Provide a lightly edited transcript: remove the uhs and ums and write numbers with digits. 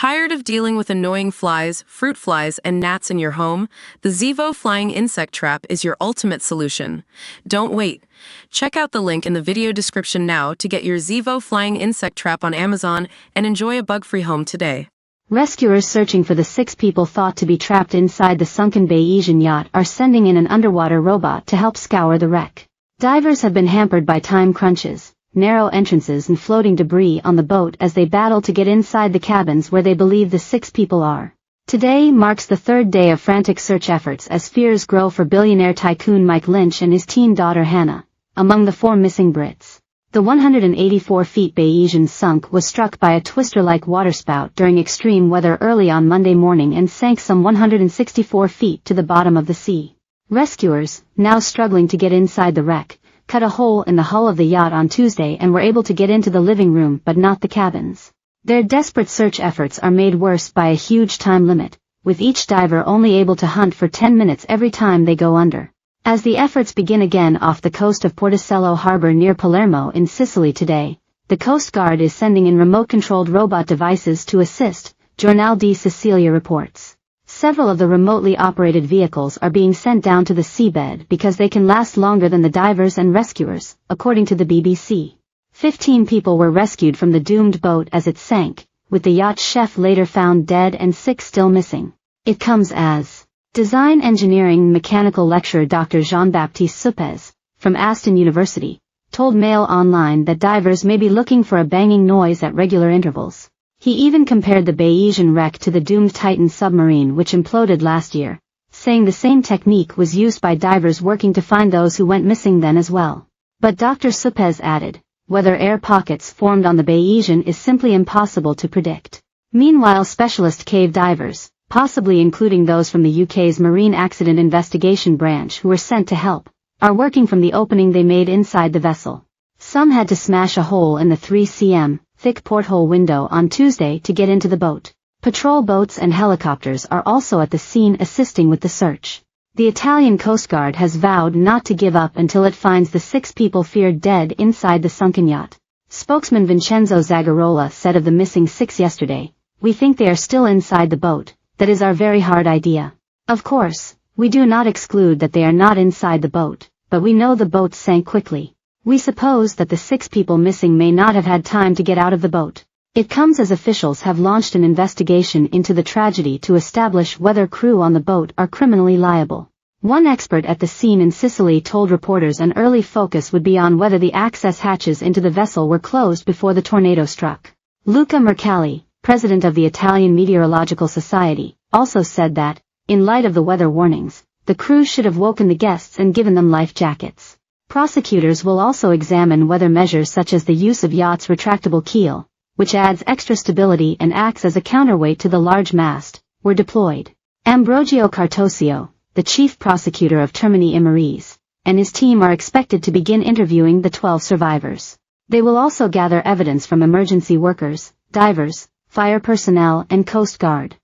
Tired of dealing with annoying flies, fruit flies, and gnats in your home? The Zevo Flying Insect Trap is your ultimate solution. Don't wait. Check out the link in the video description now to get your Zevo Flying Insect Trap on Amazon and enjoy a bug-free home today. Rescuers searching for the 6 people thought to be trapped inside the sunken Bayesian yacht are sending in an underwater robot to help scour the wreck. Divers have been hampered by time crunches, narrow entrances and floating debris on the boat as they battle to get inside the cabins where they believe the 6 people are. Today marks the 3rd day of frantic search efforts as fears grow for billionaire tycoon Mike Lynch and his teen daughter Hannah, among the 4 missing Brits. The 184 feet Bayesian sunk was struck by a twister-like waterspout during extreme weather early on Monday morning and sank some 164 feet to the bottom of the sea. Rescuers, now struggling to get inside the wreck, cut a hole in the hull of the yacht on Tuesday and were able to get into the living room but not the cabins. Their desperate search efforts are made worse by a huge time limit, with each diver only able to hunt for 10 minutes every time they go under. As the efforts begin again off the coast of Porticello Harbor near Palermo in Sicily today, the Coast Guard is sending in remote-controlled robot devices to assist, Giornale di Sicilia reports. Several of the remotely operated vehicles are being sent down to the seabed because they can last longer than the divers and rescuers, according to the BBC. 15 people were rescued from the doomed boat as it sank, with the yacht's chef later found dead and 6 still missing. It comes as Design Engineering and Mechanical lecturer Dr. Jean-Baptiste Suppez, from Aston University, told Mail Online that divers may be looking for a banging noise at regular intervals. He even compared the Bayesian wreck to the doomed Titan submarine which imploded last year, saying the same technique was used by divers working to find those who went missing then as well. But Dr. Suppez added, whether air pockets formed on the Bayesian is simply impossible to predict. Meanwhile, specialist cave divers, possibly including those from the UK's Marine Accident Investigation Branch who were sent to help, are working from the opening they made inside the vessel. Some had to smash a hole in the 3 cm thick porthole window on Tuesday to get into the boat. Patrol boats and helicopters are also at the scene assisting with the search. The Italian Coast Guard has vowed not to give up until it finds the 6 people feared dead inside the sunken yacht. Spokesman Vincenzo Zagarola said of the missing 6 yesterday, "We think they are still inside the boat. That is our very hard idea. Of course, we do not exclude that they are not inside the boat, but we know the boat sank quickly. We suppose that the 6 people missing may not have had time to get out of the boat." It comes as officials have launched an investigation into the tragedy to establish whether crew on the boat are criminally liable. One expert at the scene in Sicily told reporters an early focus would be on whether the access hatches into the vessel were closed before the tornado struck. Luca Mercalli, president of the Italian Meteorological Society, also said that, in light of the weather warnings, the crew should have woken the guests and given them life jackets. Prosecutors will also examine whether measures such as the use of yacht's retractable keel, which adds extra stability and acts as a counterweight to the large mast, were deployed. Ambrogio Cartosio, the chief prosecutor of Termini Imerese, and his team are expected to begin interviewing the 12 survivors. They will also gather evidence from emergency workers, divers, fire personnel and Coast Guard.